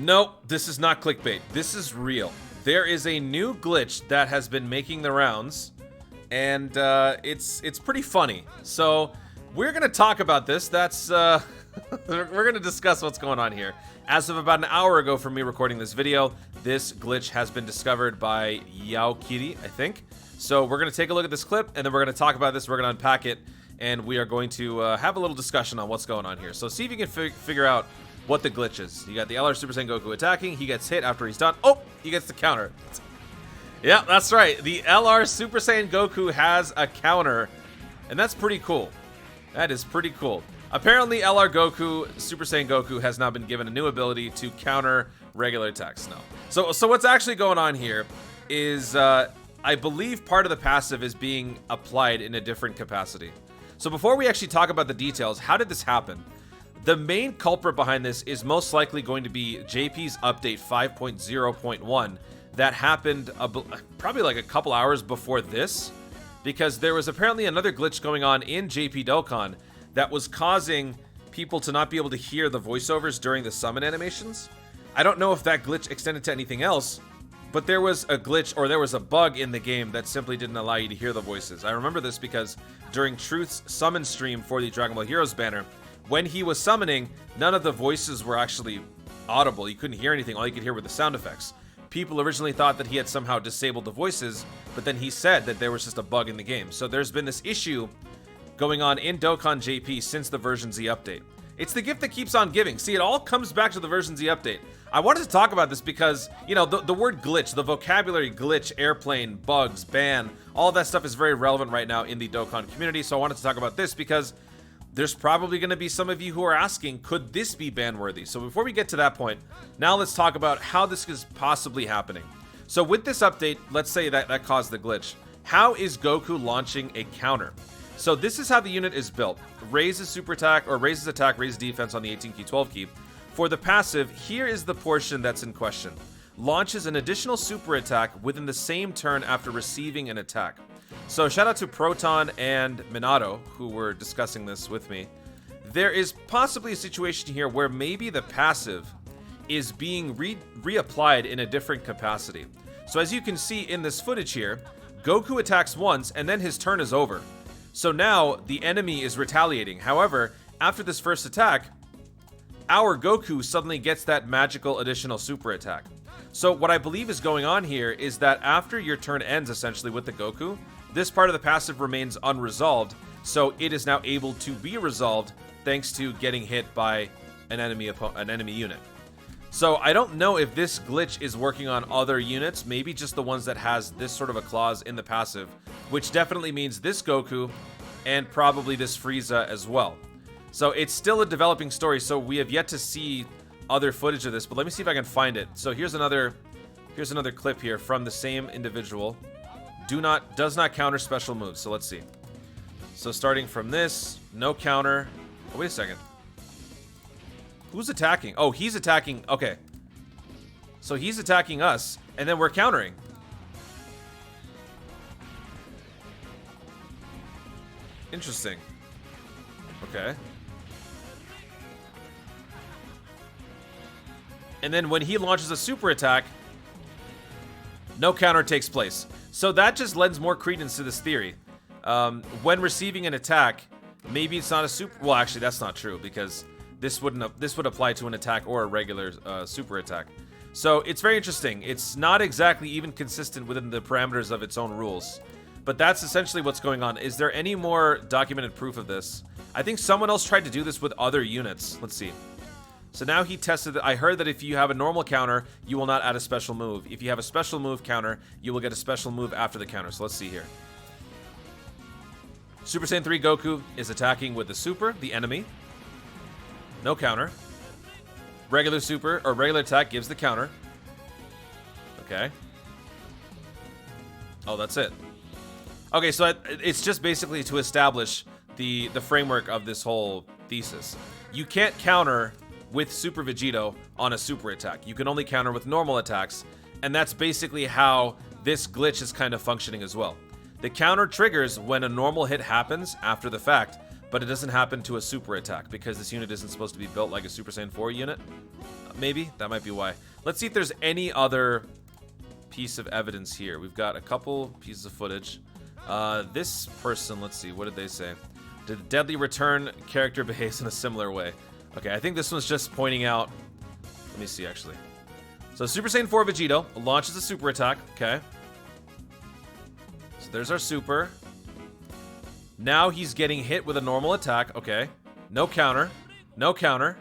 Nope, this is not clickbait. This is real. There is a new glitch that has been making the rounds, and it's pretty funny. So we're gonna talk about this. That's we're gonna discuss what's going on here. As of about an hour ago from me recording this video, this glitch has been discovered by Yaokiri, I think. So we're gonna take a look at this clip, and then we're gonna talk about this. We're gonna unpack it, and we are going to have a little discussion on what's going on here. So see if you can figure out what the glitch is. You got the LR Super Saiyan Goku attacking. He gets hit after he's done. Oh, he gets the counter. Yeah, that's right. The LR Super Saiyan Goku has a counter, and that's pretty cool. That is pretty cool. Apparently, LR Goku, Super Saiyan Goku, has now been given a new ability to counter regular attacks now. So what's actually going on here is, I believe part of the passive is being applied in a different capacity. So before we actually talk about the details, how did this happen? The main culprit behind this is most likely going to be JP's update 5.0.1 that happened probably like a couple hours before this, because there was apparently another glitch going on in JP Dokkan that was causing people to not be able to hear the voiceovers during the summon animations. I don't know if that glitch extended to anything else, but there was a glitch or there was a bug in the game that simply didn't allow you to hear the voices. I remember this because during Truth's summon stream for the Dragon Ball Heroes banner, when he was summoning, none of the voices were actually audible. You couldn't hear anything. All you could hear were the sound effects. People originally thought that he had somehow disabled the voices, but then he said that there was just a bug in the game. So there's been this issue going on in Dokkan JP since the version Z update. It's the gift that keeps on giving. See, it all comes back to the version Z update. I wanted to talk about this because, you know, the word glitch, the vocabulary glitch, airplane, bugs, ban, all of that stuff is very relevant right now in the Dokkan community. So I wanted to talk about this because there's probably going to be some of you who are asking, could this be ban-worthy? So before we get to that point, now let's talk about how this is possibly happening. So with this update, let's say that caused the glitch. How is Goku launching a counter? So this is how the unit is built. Raises super attack, or raises attack, raises defense on the 18 key, 12 key. For the passive, here is the portion that's in question. Launches an additional super attack within the same turn after receiving an attack. So shout out to Proton and Minato, who were discussing this with me. There is possibly a situation here where maybe the passive is being reapplied in a different capacity. So as you can see in this footage here, Goku attacks once and then his turn is over. So now the enemy is retaliating. However, after this first attack, our Goku suddenly gets that magical additional super attack. So what I believe is going on here is that after your turn ends essentially with the Goku, this part of the passive remains unresolved, so it is now able to be resolved thanks to getting hit by an enemy unit. So I don't know if this glitch is working on other units, maybe just the ones that has this sort of a clause in the passive, which definitely means this Goku and probably this Frieza as well. So it's still a developing story, so we have yet to see other footage of this, but let me see if I can find it. So here's another clip here from the same individual. Does not counter special moves. So let's see. So starting from this, no counter. Oh, wait a second. Who's attacking? Oh, he's attacking. Okay. So he's attacking us, and then we're countering. Interesting. Okay. And then when he launches a super attack, no counter takes place. So that just lends more credence to this theory. When receiving an attack, maybe it's not a super... Well, actually, that's not true, because this would apply to an attack or a regular super attack. So it's very interesting. It's not exactly even consistent within the parameters of its own rules. But that's essentially what's going on. Is there any more documented proof of this? I think someone else tried to do this with other units. Let's see. So now he tested it. I heard that if you have a normal counter, you will not add a special move. If you have a special move counter, you will get a special move after the counter. So let's see here. Super Saiyan 3 Goku is attacking with the super, the enemy. No counter. Regular super, or regular attack gives the counter. Okay. Oh, that's it. Okay, so it's just basically to establish the framework of this whole thesis. You can't counter with Super Vegito on a super attack. You can only counter with normal attacks, and that's basically how this glitch is kind of functioning as well. The counter triggers when a normal hit happens after the fact, but it doesn't happen to a super attack because this unit isn't supposed to be built like a Super Saiyan 4 unit. Maybe that might be why. Let's see if there's any other piece of evidence here. We've got a couple pieces of footage. This person, let's see, what did they say? Did the Deadly Return character behaves in a similar way? Okay, I think this one's just pointing out. Let me see, actually. So Super Saiyan 4 Vegito launches a super attack. Okay. So there's our super. Now he's getting hit with a normal attack. Okay. No counter. No counter.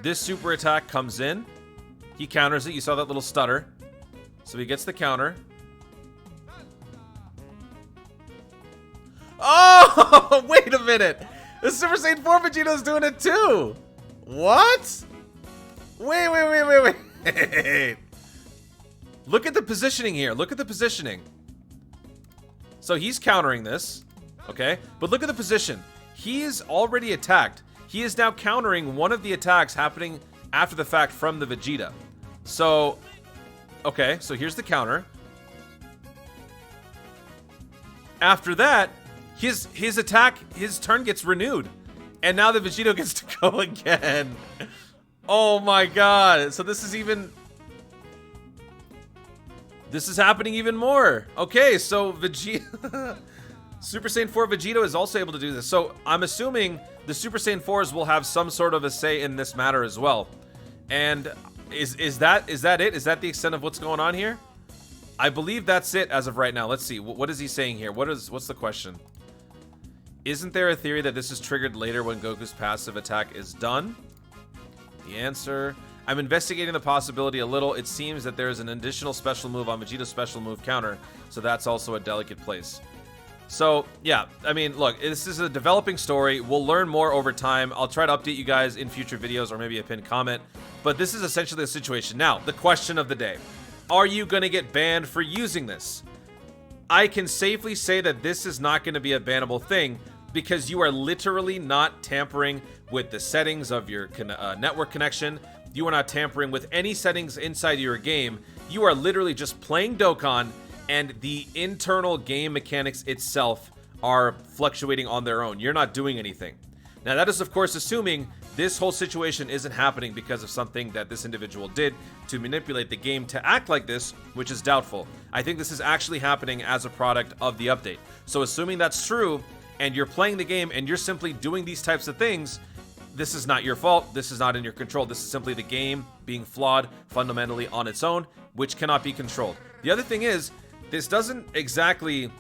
This super attack comes in. He counters it. You saw that little stutter. So he gets the counter. Oh, wait a minute. The Super Saiyan 4 Vegeto's doing it too. What? Wait. Look at the positioning here. Look at the positioning. So he's countering this. Okay. But look at the position. He is already attacked. He is now countering one of the attacks happening after the fact from the Vegeta. So, okay. So here's the counter. After that, his attack, his turn gets renewed. And now the Vegito gets to go again. Oh my god. So this is happening even more. Okay, so Vegeta Super Saiyan 4 Vegito is also able to do this. So I'm assuming the Super Saiyan 4s will have some sort of a say in this matter as well. And is that it? Is that the extent of what's going on here? I believe that's it as of right now. Let's see. What is he saying here? What's the question? Isn't there a theory that this is triggered later when Goku's passive attack is done? The answer: I'm investigating the possibility a little. It seems that there is an additional special move on Vegeta's special move counter, so that's also a delicate place. So, yeah, I mean, look, this is a developing story. We'll learn more over time. I'll try to update you guys in future videos or maybe a pinned comment. But this is essentially the situation. Now, the question of the day. Are you going to get banned for using this? I can safely say that this is not going to be a bannable thing because you are literally not tampering with the settings of your network connection. You are not tampering with any settings inside your game. You are literally just playing Dokkan, and the internal game mechanics itself are fluctuating on their own. You're not doing anything. Now, that is, of course, assuming this whole situation isn't happening because of something that this individual did to manipulate the game to act like this, which is doubtful. I think this is actually happening as a product of the update. So assuming that's true, and you're playing the game and you're simply doing these types of things, this is not your fault. This is not in your control. This is simply the game being flawed fundamentally on its own, which cannot be controlled. The other thing is, this doesn't exactly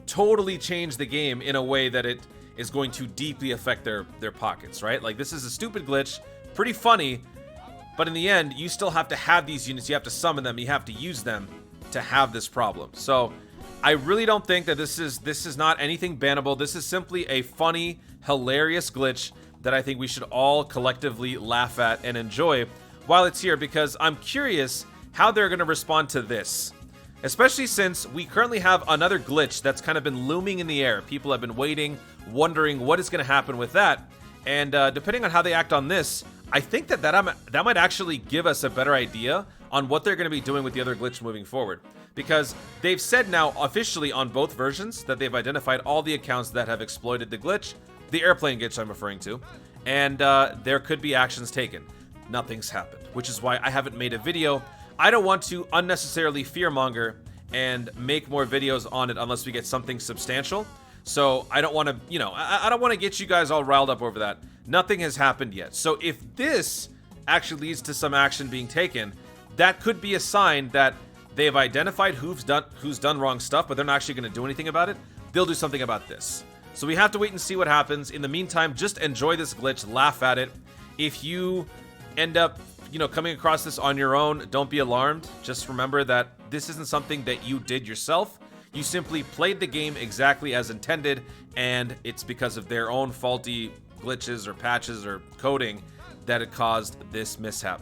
totally change the game in a way that it is going to deeply affect their pockets, right? Like, this is a stupid glitch, pretty funny, but in the end, you still have to have these units. You have to summon them. You have to use them to have this problem. So I really don't think that this is not anything bannable. This is simply a funny, hilarious glitch that I think we should all collectively laugh at and enjoy while it's here, because I'm curious how they're going to respond to this. Especially since we currently have another glitch that's kind of been looming in the air. People have been waiting, wondering what is going to happen with that. And depending on how they act on this, I think that might actually give us a better idea on what they're going to be doing with the other glitch moving forward. Because they've said now officially on both versions that they've identified all the accounts that have exploited the glitch, the airplane glitch I'm referring to, and there could be actions taken. Nothing's happened, which is why I haven't made a video. I don't want to unnecessarily fearmonger and make more videos on it unless we get something substantial. So I don't want to, I don't want to get you guys all riled up over that. Nothing has happened yet. So if this actually leads to some action being taken, that could be a sign that they've identified who's done wrong stuff, but they're not actually going to do anything about it. They'll do something about this. So we have to wait and see what happens. In the meantime, just enjoy this glitch, laugh at it. If you end up coming across this on your own, don't be alarmed. Just remember that this isn't something that you did yourself. You simply played the game exactly as intended, and it's because of their own faulty glitches or patches or coding that it caused this mishap.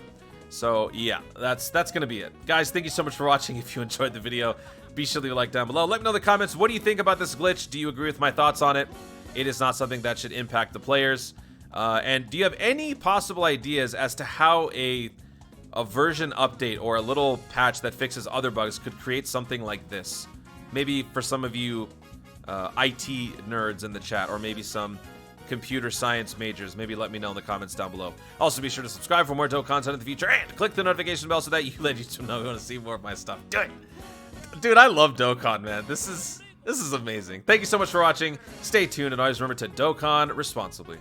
So yeah, that's gonna be it. Guys, thank you so much for watching. If you enjoyed the video, be sure to leave a like down below. Let me know in the comments, what do you think about this glitch? Do you agree with my thoughts on it? It is not something that should impact the players. And do you have any possible ideas as to how a version update or a little patch that fixes other bugs could create something like this? Maybe for some of you, IT nerds in the chat, or maybe some computer science majors. Maybe let me know in the comments down below. Also, be sure to subscribe for more dope content in the future, and click the notification bell so that you let YouTube know you want to see more of my stuff. Do it! Dude, I love Dokkan, man. This is amazing. Thank you so much for watching. Stay tuned, and always remember to Dokkan responsibly.